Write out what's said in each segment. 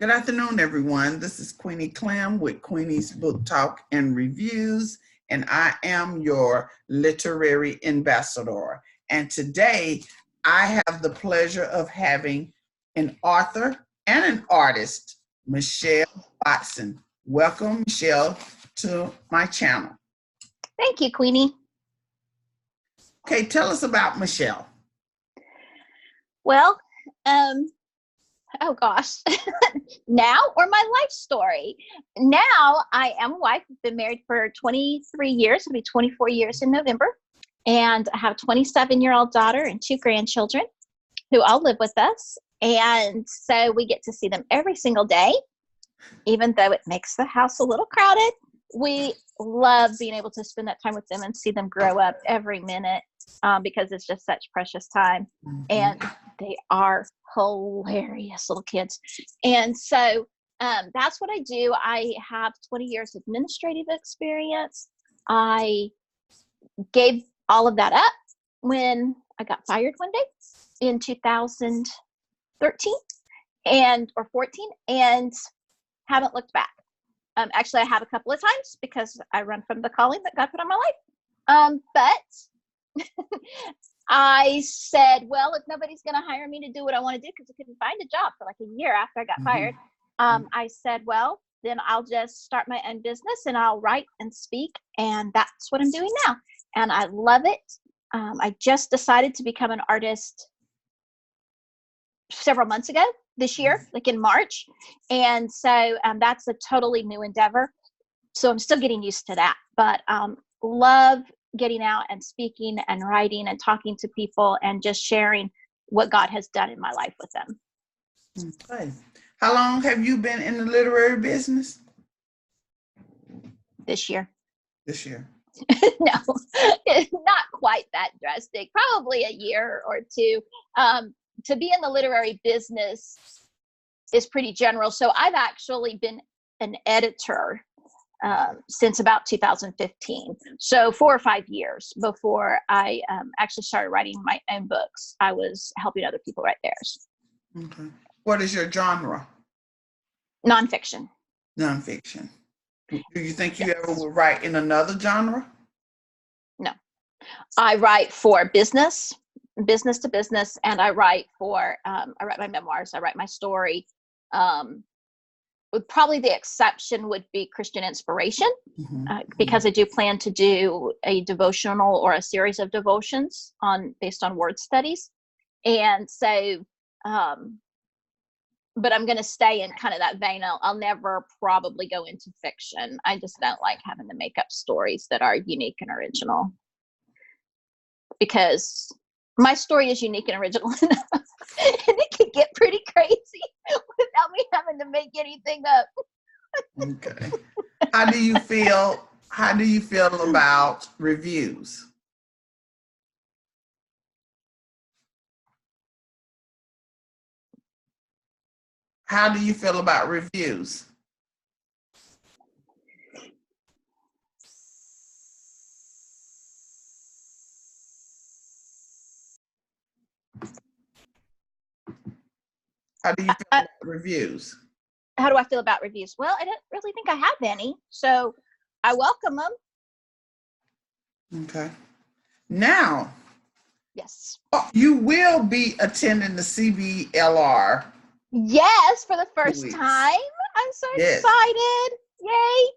Good afternoon, everyone. This is Queenie Clem with Queenie's Book Talk and Reviews, and I am your literary ambassador. And today, I have the pleasure of having an author and an artist, Michelle Watson. Welcome, Michelle, to my channel. Thank you, Queenie. Okay, tell us about Michelle. Well, oh gosh, now or my life story? Now I am a wife. I've been married for 23 years. It'll be 24 years in November. And I have a 27-year-old daughter and 2 grandchildren who all live with us. And so we get to see them every single day, even though it makes the house a little crowded. We love being able to spend that time with them and see them grow up every minute because it's just such precious time. And they are hilarious little kids. And so that's what I do. I have 20 years administrative experience. I gave all of that up when I got fired one day in 2013 or 14 and haven't looked back. Actually, I have a couple of times because I run from the calling that God put on my life. But I said, well, if nobody's going to hire me to do what I want to do, because I couldn't find a job for like a year after I got fired, I said, well, then I'll just start my own business and I'll write and speak. And that's what I'm doing now. And I love it. I just decided to become an artist several months ago this year, like in March. And so that's a totally new endeavor. So I'm still getting used to that, but love getting out and speaking and writing and talking to people and just sharing what God has done in my life with them. Okay. How long have you been in the literary business? This year. This year. No, not quite that drastic. Probably a year or two. To be in the literary business is pretty general. So I've actually been an editor since about 2015. So 4 or 5 years before I actually started writing my own books. I was helping other people write theirs. Okay. What is your genre? Nonfiction. Nonfiction. Do you think you ever will write in another genre? No. I write for business to business, and I write for, I write my memoirs, I write my story. Probably the exception would be Christian inspiration, because I do plan to do a devotional or a series of devotions based on word studies. And so, but I'm going to stay in kind of that vein. I'll never probably go into fiction. I just don't like having to make up stories that are unique and original, because my story is unique and original enough, and it can get pretty crazy without me having to make anything up. Okay. How do you feel about reviews? How do you feel about reviews? How do you feel about reviews? How do I feel about reviews? Well, I don't really think I have any, so I welcome them. Okay. Now, yes, you will be attending the CBLR. Yes, for the first time. I'm so excited! Yay!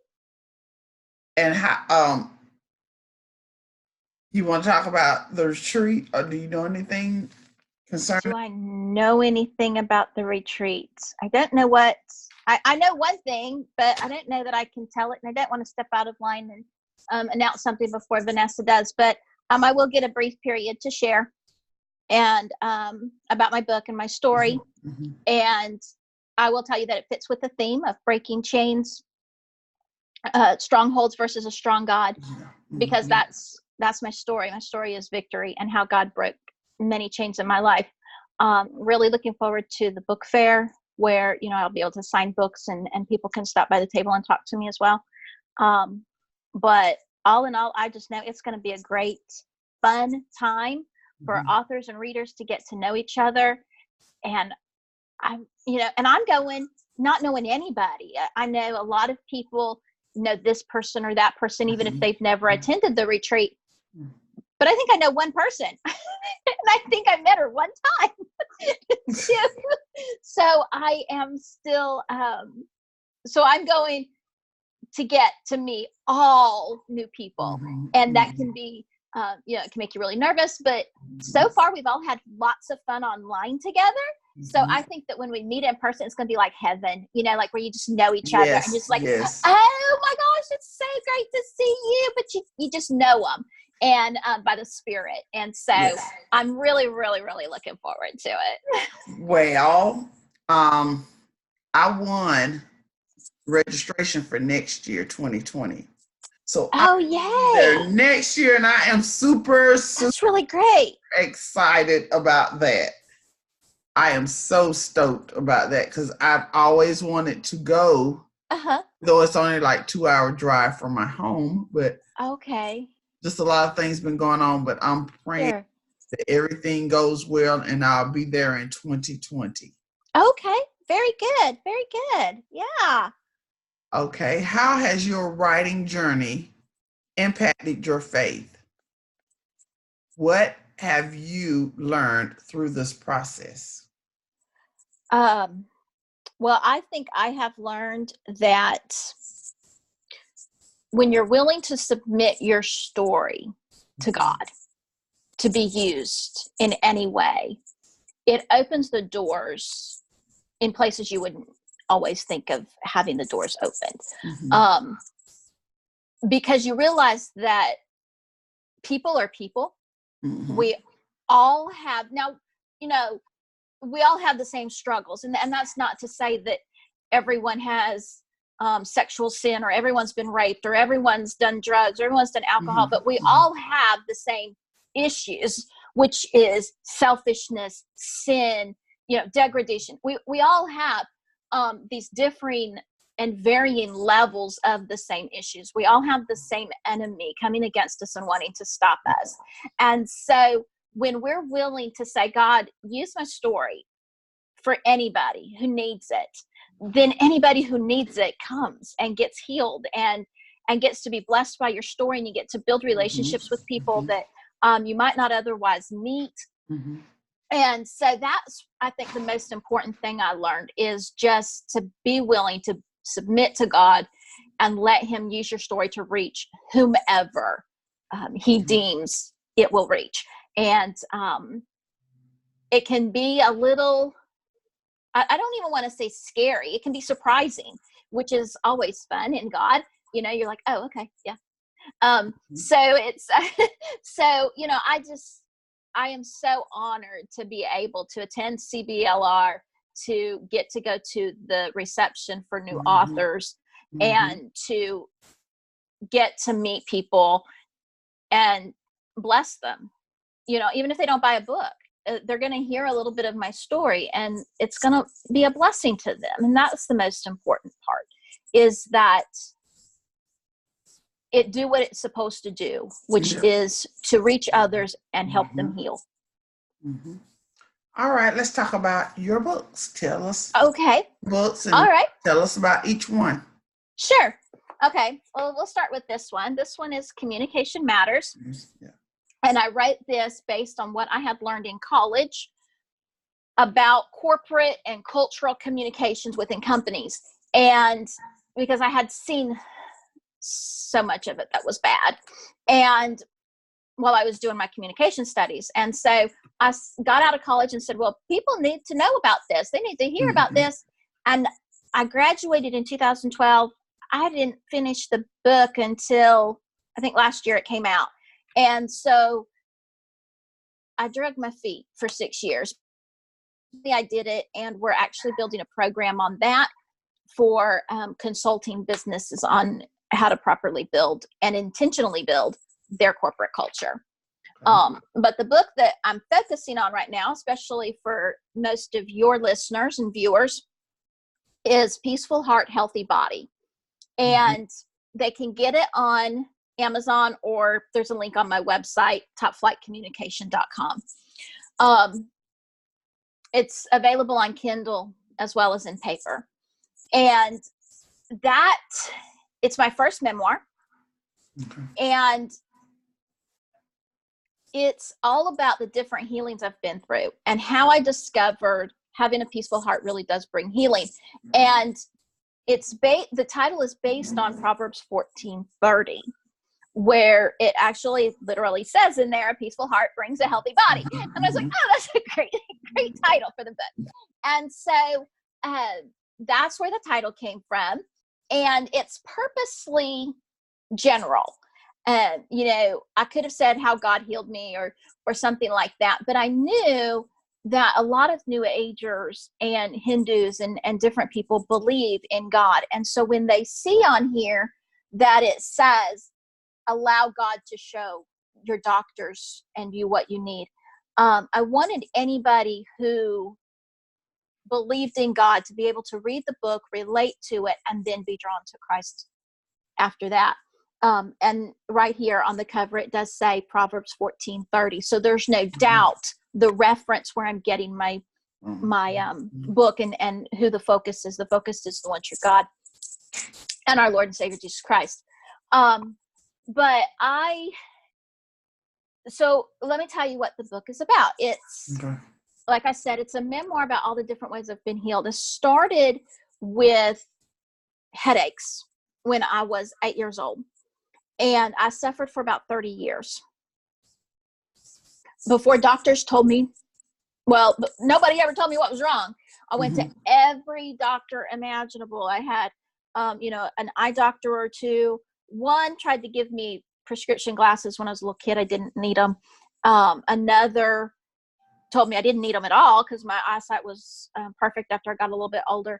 And how? You want to talk about the retreat, or do you know anything concerning? Do I know anything about the retreats? I don't know what. I know one thing, but I don't know that I can tell it, and I don't want to step out of line and announce something before Vanessa does. But I will get a brief period to share and about my book and my story, and I will tell you that it fits with the theme of breaking chains, strongholds versus a strong God, because that's my story. My story is victory and how God broke many chains in my life. Really looking forward to the book fair, where I'll be able to sign books and people can stop by the table and talk to me as well. But all in all, I just know it's going to be a great, fun time for authors and readers to get to know each other. And I'm going not knowing anybody. I know a lot of people know this person or that person, even if they've never attended the retreat. But I think I know one person, and I think I met her one time. So I am still, so I'm going to get to meet all new people, and that can be, you know, it can make you really nervous, but so far we've all had lots of fun online together. So I think that when we meet in person, it's going to be like heaven, you know, like where you just know each other and just like, oh my gosh, it's so great to see you, but you just know them, and by the Spirit. And so I'm really, really, really looking forward to it. Well, I won registration for next year, 2020. So yay! Next year, and I am super That's really great. Excited about that. I am so stoked about that because I've always wanted to go. Though it's only like 2-hour drive from my home, but just a lot of things been going on. But I'm praying that everything goes well, and I'll be there in 2020. Okay, very good, very good. Yeah. Okay, how has your writing journey impacted your faith? What have you learned through this process? Well, I think I have learned that when you're willing to submit your story to God to be used in any way, it opens the doors in places you wouldn't always think of having the doors opened. Because you realize that people are people. We all have, now, you know, we all have the same struggles, and that's not to say that everyone has sexual sin, or everyone's been raped, or everyone's done drugs, or everyone's done alcohol, but we all have the same issues, which is selfishness, sin, you know, degradation. We all have these differing and varying levels of the same issues. We all have the same enemy coming against us and wanting to stop us. And so when we're willing to say, God, use my story for anybody who needs it, then anybody who needs it comes and gets healed and gets to be blessed by your story, and you get to build relationships with people that you might not otherwise meet. And so that's, I think, the most important thing I learned is just to be willing to submit to God and let him use your story to reach whomever he deems it will reach. And it can be a little, I don't even want to say scary. It can be surprising, which is always fun in God. You know, you're like, oh, okay, yeah. So it's, so, you know, I am so honored to be able to attend CBLR, to get to go to the reception for new authors, and to get to meet people and bless them. You know, even if they don't buy a book, they're going to hear a little bit of my story, and it's going to be a blessing to them. And that's the most important part, is that it do what it's supposed to do, which is to reach others and help them heal. All right, let's talk about your books. Tell us books, and tell us about each one. Sure. Okay. Well, we'll start with this one. This one is Communication Matters. And I write this based on what I had learned in college about corporate and cultural communications within companies. And because I had seen so much of it that was bad, and while I was doing my communication studies. And so I got out of college and said, well, people need to know about this. They need to hear about this. And I graduated in 2012. I didn't finish the book until I think last year it came out. And so I dragged my feet for 6 years. I did it, and we're actually building a program on that for consulting businesses on how to properly build and intentionally build their corporate culture. But the book that I'm focusing on right now, especially for most of your listeners and viewers, is Peaceful Heart, Healthy Body. And they can get it on Amazon, or there's a link on my website, topflightcommunication.com. It's available on Kindle as well as in paper. And that, it's my first memoir. Okay. And it's all about the different healings I've been through and how I discovered having a peaceful heart really does bring healing. And it's the title is based on Proverbs 14:30, where it actually literally says in there, a peaceful heart brings a healthy body. And I was like, oh, that's a great title for the book. And so that's where the title came from. And it's purposely general. You know, I could have said how God healed me or something like that, but I knew that a lot of New Agers and Hindus and different people believe in God. And so when they see on here that it says, allow God to show your doctors and you what you need, I wanted anybody who believed in God to be able to read the book, relate to it, and then be drawn to Christ after that. And right here on the cover, it does say Proverbs 14:30. So there's no doubt the reference where I'm getting my book and who the focus is. The focus is the one true God and our Lord and Savior Jesus Christ. So let me tell you what the book is about. It's, like I said, it's a memoir about all the different ways I've been healed. It started with headaches when I was 8 years old. And I suffered for about 30 years before doctors told me, well, nobody ever told me what was wrong. I went to every doctor imaginable. I had, an eye doctor or two. One tried to give me prescription glasses when I was a little kid. I didn't need them. Another told me I didn't need them at all because my eyesight was perfect after I got a little bit older.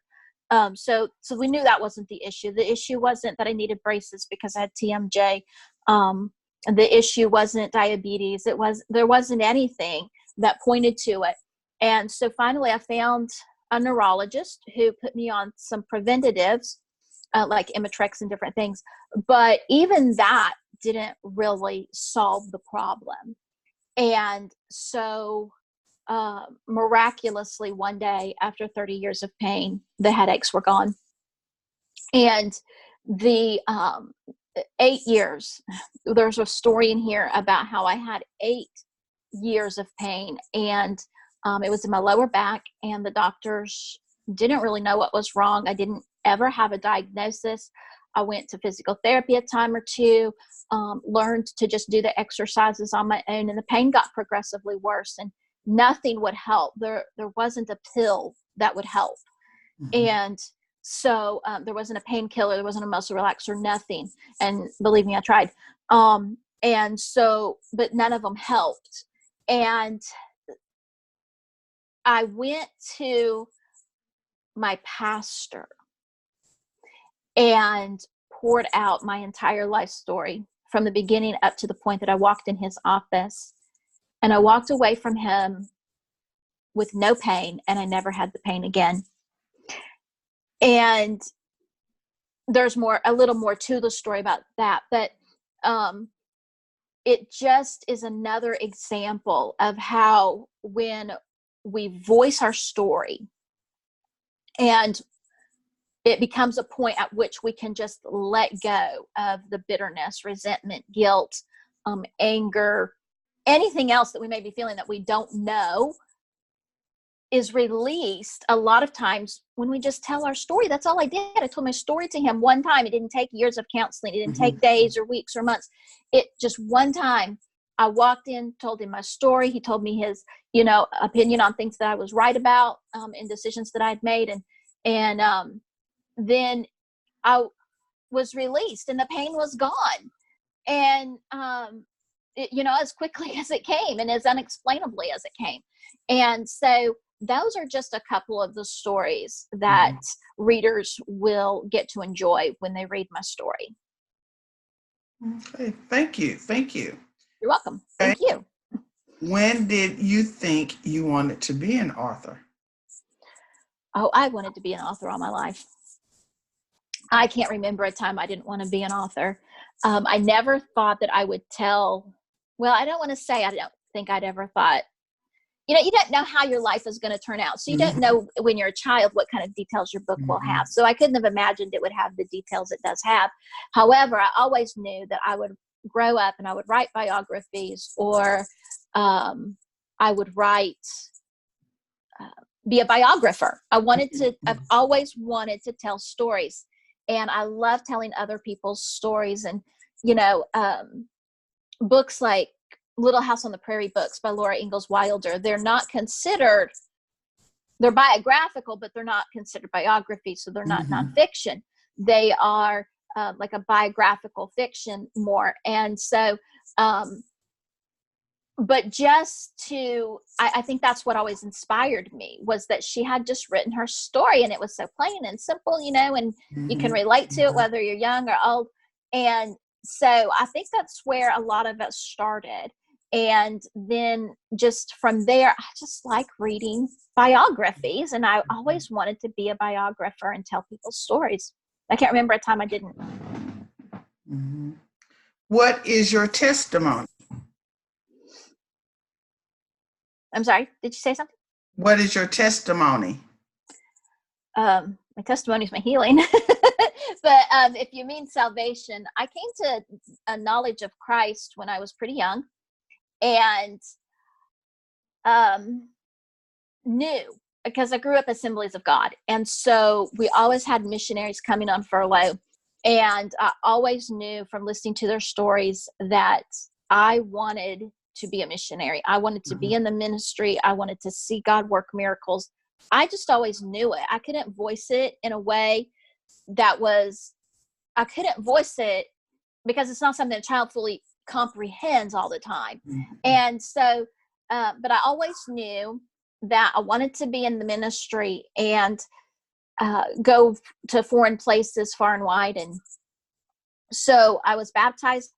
So we knew that wasn't the issue. The issue wasn't that I needed braces because I had TMJ. The issue wasn't diabetes. There wasn't anything that pointed to it. And so finally I found a neurologist who put me on some preventatives, like Imitrex and different things. But even that didn't really solve the problem. And so miraculously one day after 30 years of pain, the headaches were gone. And the 8 years, there's a story in here about how I had 8 years of pain, and it was in my lower back, and the doctors didn't really know what was wrong. I didn't ever have a diagnosis. I went to physical therapy a time or two, learned to just do the exercises on my own, and the pain got progressively worse, and nothing would help. There wasn't a pill that would help. And so there wasn't a painkiller, there wasn't a muscle relaxer, nothing. And believe me, I tried. And so, but none of them helped. And I went to my pastor and poured out my entire life story from the beginning up to the point that I walked in his office. And I walked away from him with no pain, and I never had the pain again. And there's a little more to the story about that, but it just is another example of how when we voice our story and it becomes a point at which we can just let go of the bitterness, resentment, guilt, anger, anything else that we may be feeling that we don't know is released. A lot of times when we just tell our story, that's all I did. I told my story to him one time. It didn't take years of counseling. It didn't take days or weeks or months. It just one time I walked in, told him my story. He told me his, opinion on things that I was right about, and decisions that I'd made. And then I was released and the pain was gone. And, as quickly as it came and as unexplainably as it came. And so those are just a couple of the stories that readers will get to enjoy when they read my story. Okay. Thank you. You're welcome. Thank you. When did you think you wanted to be an author? Oh, I wanted to be an author all my life. I can't remember a time I didn't want to be an author. I never thought that I would I don't want to say I don't think I'd ever thought, you don't know how your life is going to turn out. So you don't know when you're a child what kind of details your book will have. So I couldn't have imagined it would have the details it does have. However, I always knew that I would grow up and I would write biographies, or I would be a biographer. I've always wanted to tell stories, and I love telling other people's stories. And, books like Little House on the Prairie books by Laura Ingalls Wilder, they're biographical, but they're not considered biographies. So they're not nonfiction. They are like a biographical fiction more. And so, but I think that's what always inspired me, was that she had just written her story, and it was so plain and simple, and you can relate to it whether you're young or old. And so I think that's where a lot of us started. And then just from there, I just like reading biographies, and I always wanted to be a biographer and tell people's stories. I can't remember a time I didn't. What is your testimony? I'm sorry, did you say something? What is your testimony? My testimony is my healing. But if you mean salvation, I came to a knowledge of Christ when I was pretty young, and knew, because I grew up Assemblies of God. And so we always had missionaries coming on furlough. And I always knew from listening to their stories that I wanted to be a missionary. I wanted to be in the ministry. I wanted to see God work miracles. I just always knew it. I couldn't voice it in a way I couldn't voice it because it's not something a child fully comprehends all the time. And so, but I always knew that I wanted to be in the ministry and go to foreign places far and wide. And so I was baptized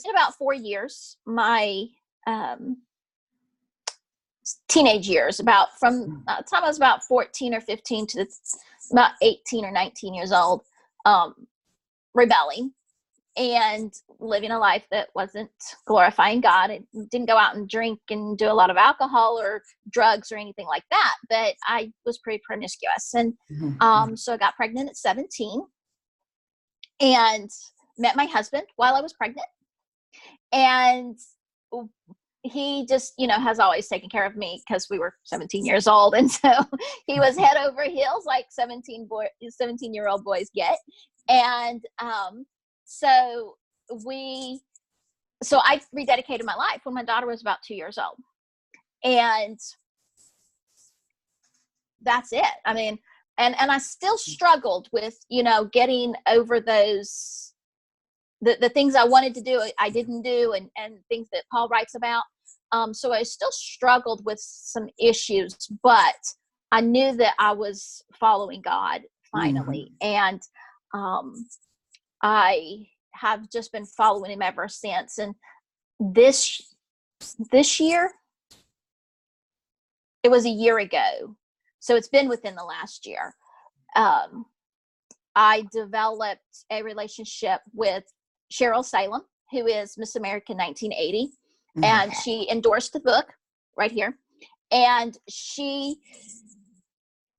in about 4 years, my teenage years, about from the time I was about 14 or 15 to about 18 or 19 years old, rebelling and living a life that wasn't glorifying God. I didn't go out and drink and do a lot of alcohol or drugs or anything like that, but I was pretty promiscuous. And so I got pregnant at 17 and met my husband while I was pregnant. And he just, has always taken care of me because we were 17 years old. And so he was head over heels like 17-year-old boys get. And so I rededicated my life when my daughter was about 2 years old. And that's it. I mean, and I still struggled with, getting over those, the things I wanted to do, I didn't do, and things that Paul writes about. So I still struggled with some issues, but I knew that I was following God finally. And I have just been following him ever since. And this year, it was a year ago. So it's been within the last year. I developed a relationship with Cheryl Salem, who is Miss America 1980. And she endorsed the book right here. And she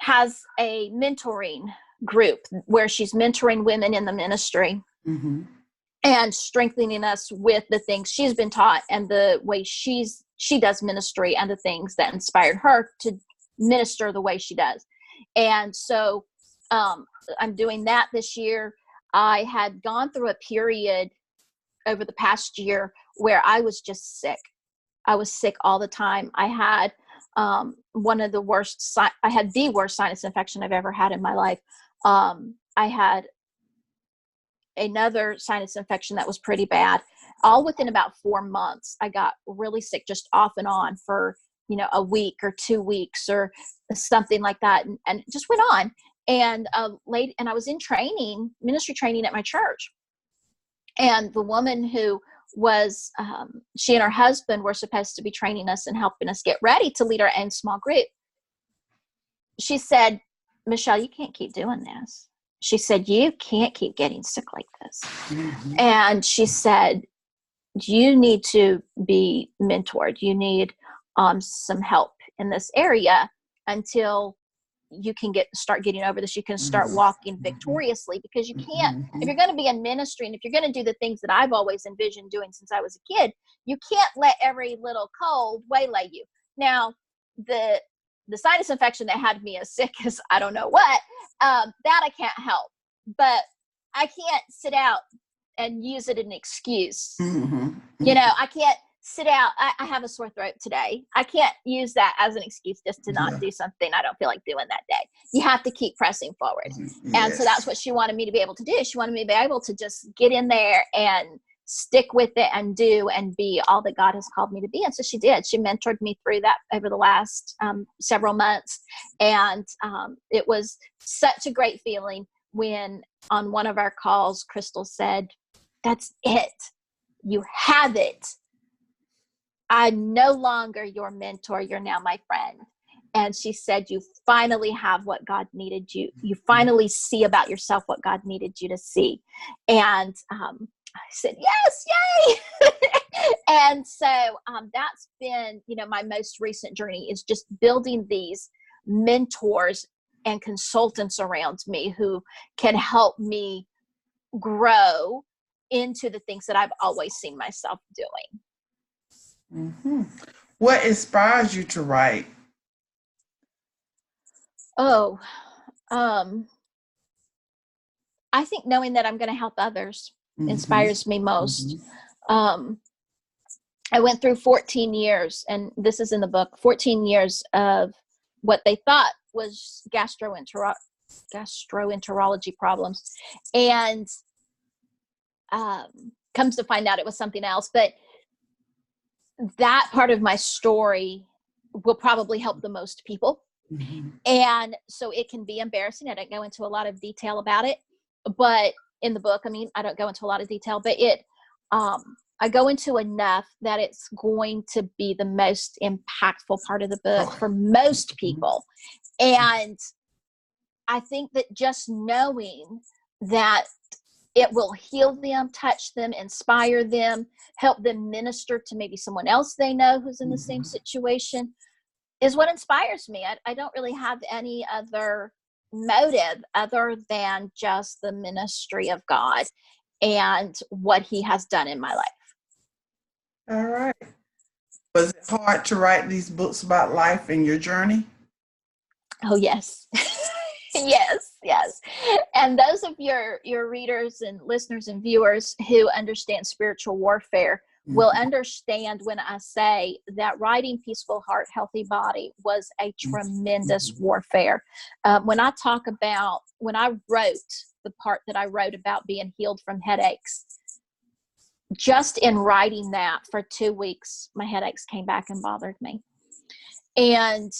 has a mentoring group where she's mentoring women in the ministry and strengthening us with the things she's been taught and the way she does ministry and the things that inspired her to minister the way she does. And so I'm doing that this year. I had gone through a period over the past year where I was just sick. I was sick all the time. I had the worst sinus infection I've ever had in my life. I had another sinus infection that was pretty bad. All within about 4 months, I got really sick, just off and on for, a week or 2 weeks or something like that. And it just went on. And and I was in ministry training at my church. And the woman who was, she and her husband were supposed to be training us and helping us get ready to lead our own small group. She said, "Michelle, you can't keep doing this. she said, you can't keep getting sick like this. Mhm. And she said, you need to be mentored. You need some help in this area until you can start getting over this. You can start walking victoriously, because you can't, if you're going to be in ministry and if you're going to do the things that I've always envisioned doing since I was a kid, you can't let every little cold waylay you. Now, the sinus infection that had me as sick as I don't know what, that I can't help, but I can't sit out and use it as an excuse. Mhm. You know, I can't sit out. I have a sore throat today. I can't use that as an excuse just to not do something I don't feel like doing that day. You have to keep pressing forward. And so that's what she wanted me to be able to do. She wanted me to be able to just get in there and stick with it and do and be all that God has called me to be. And so she did. She mentored me through that over the last several months. And it was such a great feeling when on one of our calls, Crystal said, "That's it. You have it. I'm no longer your mentor. You're now my friend." And she said, you finally have what God needed you. You finally see about yourself what God needed you to see. And I said, yes, yay. And so that's been, my most recent journey, is just building these mentors and consultants around me who can help me grow into the things that I've always seen myself doing. Mm-hmm. What inspires you to write? Oh, I think knowing that I'm going to help others inspires me most. I went through 14 years, and this is in the book, 14 years of what they thought was gastroenterology problems. And comes to find out it was something else. But that part of my story will probably help the most people. And so it can be embarrassing. I don't go into a lot of detail about it, but in the book, I don't go into a lot of detail, but I go into enough that it's going to be the most impactful part of the book for most people. And I think that just knowing that it will heal them, touch them, inspire them, help them minister to maybe someone else they know who's in the same situation is what inspires me. I don't really have any other motive other than just the ministry of God and what he has done in my life. All right. Was it hard to write these books about life and your journey? Oh, yes. Yes. And those of your readers and listeners and viewers who understand spiritual warfare will understand when I say that writing Peaceful Heart, Healthy Body was a tremendous warfare. When I wrote the part that I wrote about being healed from headaches, just in writing that for 2 weeks, my headaches came back and bothered me. And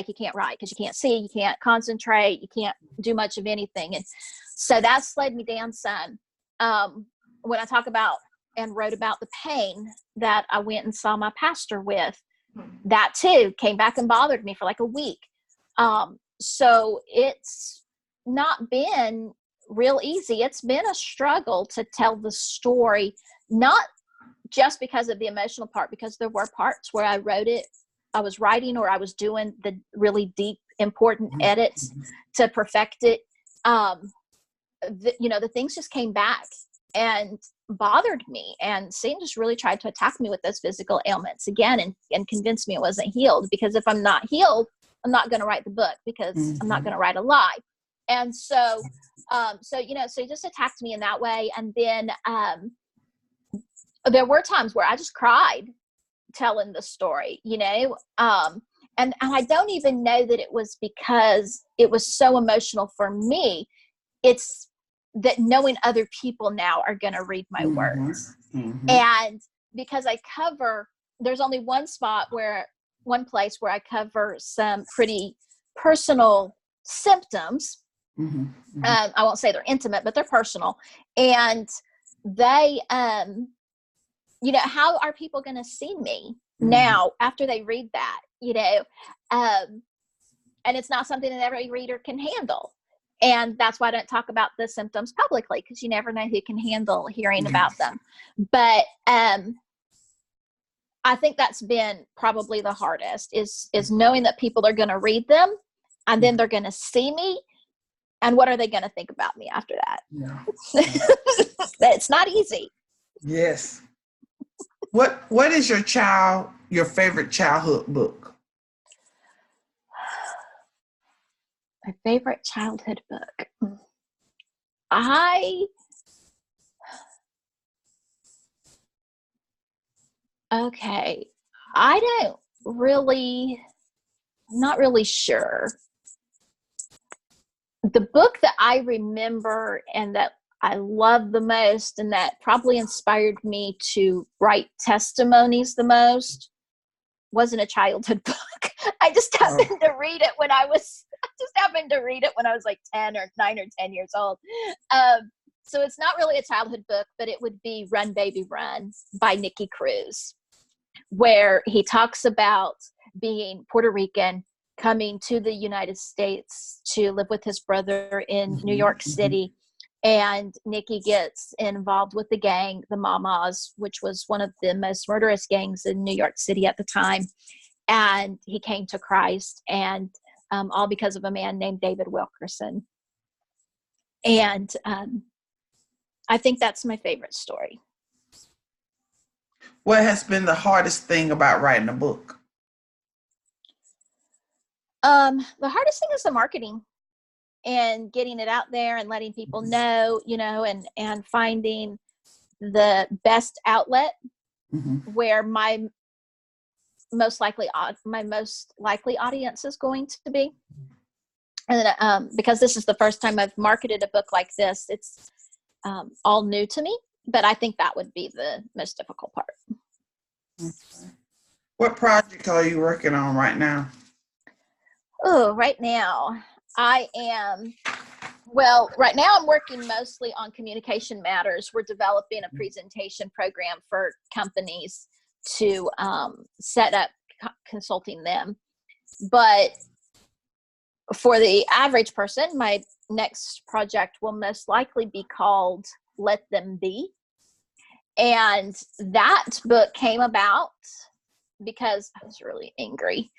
you can't write because you can't see, you can't concentrate, you can't do much of anything. And so that slowed me down some. When I talk about and wrote about the pain that I went and saw my pastor with, that too came back and bothered me for like a week. So it's not been real easy. It's been a struggle to tell the story, not just because of the emotional part, because there were parts where I was writing or I was doing the really deep, important edits to perfect it. The things just came back and bothered me, and Satan just really tried to attack me with those physical ailments again and convince me it wasn't healed, because if I'm not healed, I'm not going to write the book, because I'm not going to write a lie. And so he just attacked me in that way. And then there were times where I just cried telling the story, and I don't even know that it was because it was so emotional for me. It's that knowing other people now are going to read my words. And because there's only one place where I cover some pretty personal symptoms. I won't say they're intimate, but they're personal. And they, how are people going to see me now after they read that, and it's not something that every reader can handle. And that's why I don't talk about the symptoms publicly, because you never know who can handle hearing about them. But I think that's been probably the hardest is knowing that people are going to read them, and then they're going to see me, and what are they going to think about me after that? Yeah. It's not easy. Yes. What is your favorite childhood book? My favorite childhood book. Okay. I don't not really sure. The book that I remember and that I love the most, and that probably inspired me to write testimonies the most, wasn't a childhood book. I just happened to read it when I was like 10 or 9 or 10 years old. So it's not really a childhood book, but it would be Run Baby Run by Nicky Cruz, where he talks about being Puerto Rican, coming to the United States to live with his brother in New York City. And Nicky gets involved with the gang, the Mamas, which was one of the most murderous gangs in New York City at the time. And he came to Christ, and all because of a man named David Wilkerson. And I think that's my favorite story. What has been the hardest thing about writing a book? The hardest thing is the marketing and getting it out there and letting people know, and finding the best outlet where my most likely audience is going to be. And because this is the first time I've marketed a book like this, it's all new to me, but I think that would be the most difficult part. Okay. What project are you working on right now? Oh, right now I'm working mostly on communication matters. We're developing a presentation program for companies to set up consulting them. But for the average person, my next project will most likely be called Let Them Be. And that book came about because I was really angry.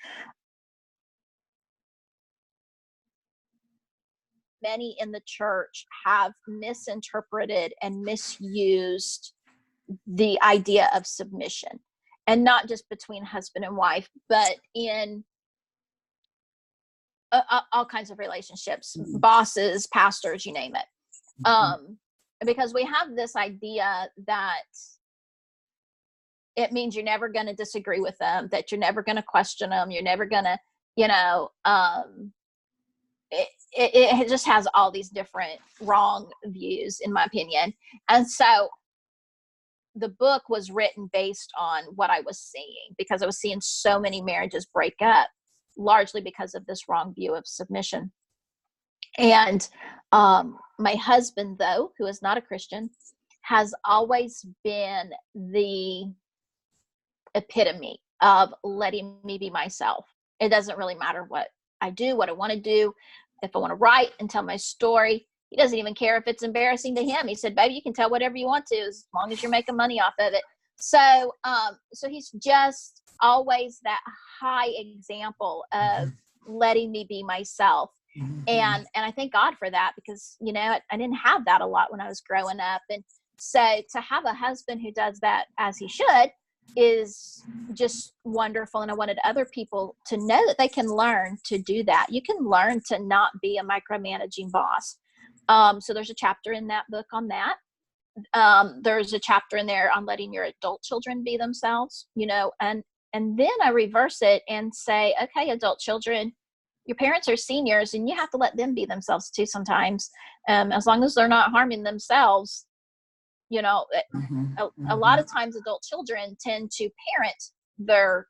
Many in the church have misinterpreted and misused the idea of submission, and not just between husband and wife, but in all kinds of relationships, bosses, pastors, you name it. Because we have this idea that it means you're never going to disagree with them, that you're never going to question them, you're never going to, it just has all these different wrong views, in my opinion. And so the book was written based on what I was seeing, because I was seeing so many marriages break up, largely because of this wrong view of submission. And my husband, though, who is not a Christian, has always been the epitome of letting me be myself. It doesn't really matter what I do, what I want to do. If I want to write and tell my story, he doesn't even care if it's embarrassing to him. He said, baby, you can tell whatever you want to, as long as you're making money off of it. So he's just always that high example of letting me be myself. And I thank God for that, because, I didn't have that a lot when I was growing up. And so to have a husband who does that as he should is just wonderful. And I wanted other people to know that they can learn to do that. You can learn to not be a micromanaging boss. So there's a chapter in that book on that. There's a chapter in there on letting your adult children be themselves, and then I reverse it and say, okay, adult children, your parents are seniors and you have to let them be themselves too sometimes. As long as they're not harming themselves, a lot of times adult children tend to parent their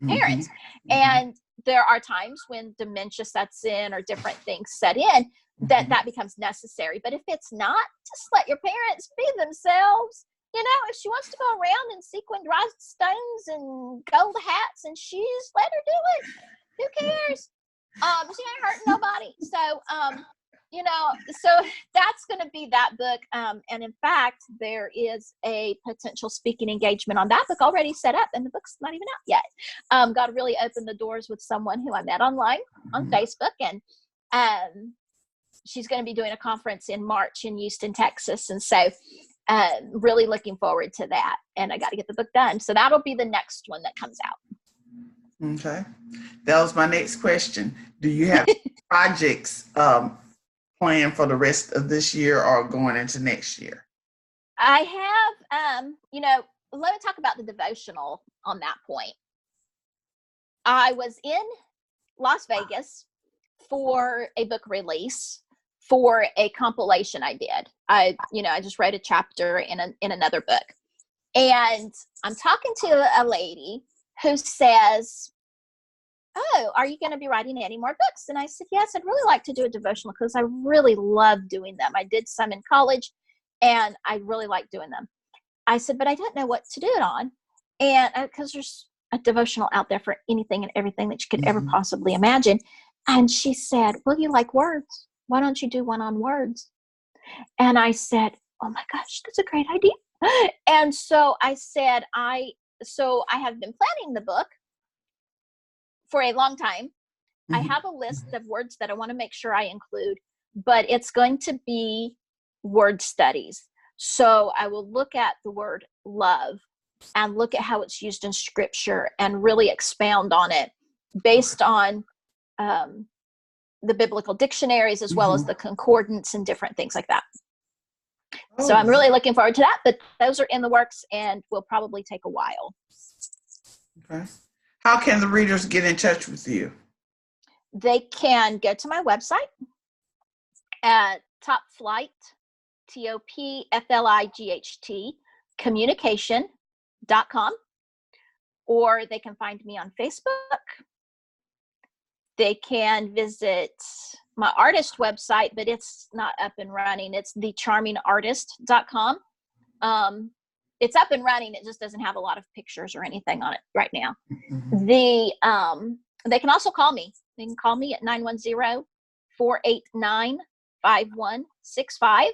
parents. And there are times when dementia sets in or different things set in that becomes necessary. But if it's not, just let your parents be themselves. You know, if she wants to go around in sequined rhinestones and gold hats and shoes, let her do it. Who cares? She ain't hurting nobody. So, you know, so that's going to be that book. And in fact, there is a potential speaking engagement on that book already set up, and the book's not even out yet. God really opened the doors with someone who I met online on Facebook, and she's going to be doing a conference in March in Houston, Texas. And so really looking forward to that. And I got to get the book done. So that'll be the next one that comes out. Okay. That was my next question. Do you have projects planned for the rest of this year or going into next year? I have, you know, let me talk about the devotional on that point. I was in Las Vegas for a book release for a compilation I did. I just wrote a chapter in another book. And I'm talking to a lady who says, "Oh, are you going to be writing any more books?" And I said, "Yes, I'd really like to do a devotional because I really love doing them. I did some in college and I really like doing them." I said, "But I don't know what to do it on." And because there's a devotional out there for anything and everything that you could ever possibly imagine. And she said, "Well, you like words. Why don't you do one on words?" And I said, "Oh my gosh, that's a great idea." And so I said, I have been planning the book for a long time. I have a list of words that I want to make sure I include, but it's going to be word studies. So I will look at the word love and look at how it's used in scripture and really expound on it based on the biblical dictionaries as well as the concordance and different things like that. So I'm really looking forward to that, but those are in the works and will probably take a while. Okay. How can the readers get in touch with you? They can go to my website at topflight, TOPFLIGHT, communication.com, or they can find me on Facebook. They can visit my artist website, but it's not up and running. It's thecharmingartist.com. It's up and running. It just doesn't have a lot of pictures or anything on it right now. They can also call me. They can call me at 910-489-5165.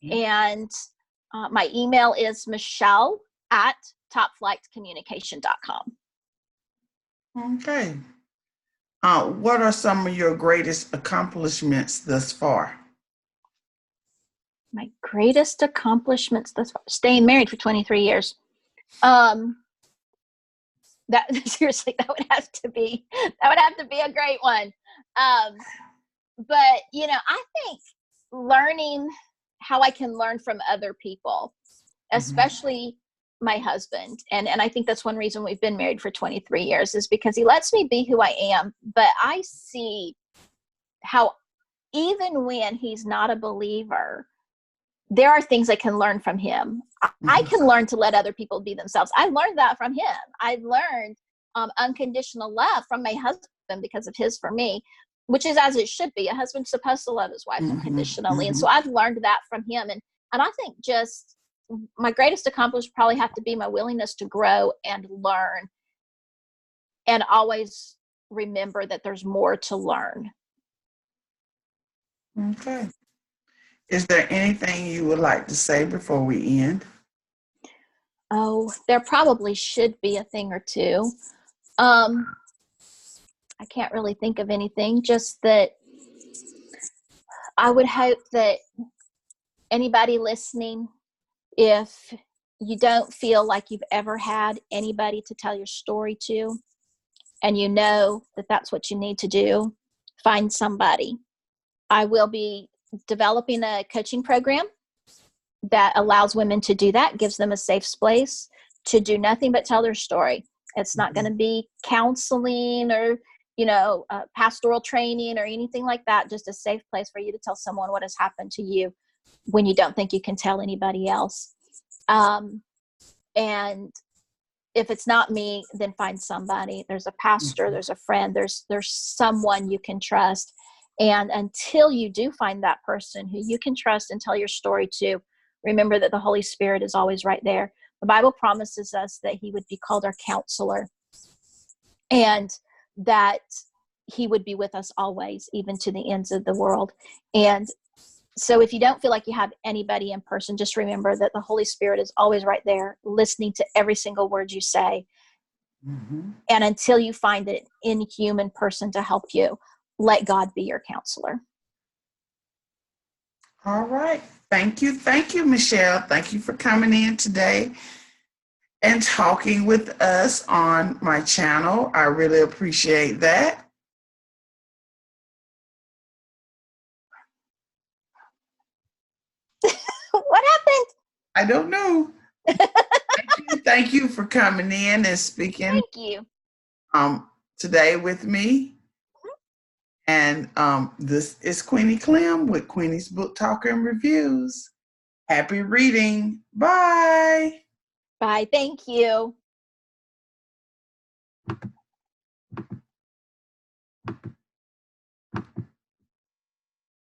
And my email is michelle@topflightcommunication.com. Okay. What are some of your greatest accomplishments thus far? My greatest accomplishments thus far, staying married for 23 years. That seriously, that would have to be a great one. But you know, I think learning how I can learn from other people, especially my husband. And I think that's one reason we've been married for 23 years is because he lets me be who I am. But I see how even when he's not a believer, there are things I can learn from him. I can learn to let other people be themselves. I learned that from him. I learned unconditional love from my husband because of his for me, which is as it should be. A husband's supposed to love his wife unconditionally. And so I've learned that from him. And I think just my greatest accomplishment probably have to be my willingness to grow and learn and always remember that there's more to learn. Okay. Is there anything you would like to say before we end? Oh, there probably should be a thing or two. I can't really think of anything, just that I would hope that anybody listening, if you don't feel like you've ever had anybody to tell your story to, and you know that that's what you need to do, find somebody. I will be developing a coaching program that allows women to do that, gives them a safe space to do nothing but tell their story. It's not going to be counseling or, pastoral training or anything like that, just a safe place for you to tell someone what has happened to you when you don't think you can tell anybody else. And if it's not me, then find somebody. There's a pastor, there's a friend, there's someone you can trust. And until you do find that person who you can trust and tell your story to, remember that the Holy Spirit is always right there. The Bible promises us that he would be called our counselor, and that he would be with us always, even to the ends of the world. And so if you don't feel like you have anybody in person, just remember that the Holy Spirit is always right there, listening to every single word you say. Mm-hmm. And until you find an inhuman person to help you, let God be your counselor. All right. Thank you. Thank you, Michelle. Thank you for coming in today and talking with us on my channel. I really appreciate that. What happened? I don't know. Thank you for coming in and speaking. Thank you. Today with me. And this is Queenie Clem with Queenie's Book Talk and Reviews. Happy reading. Bye. Bye. Thank you.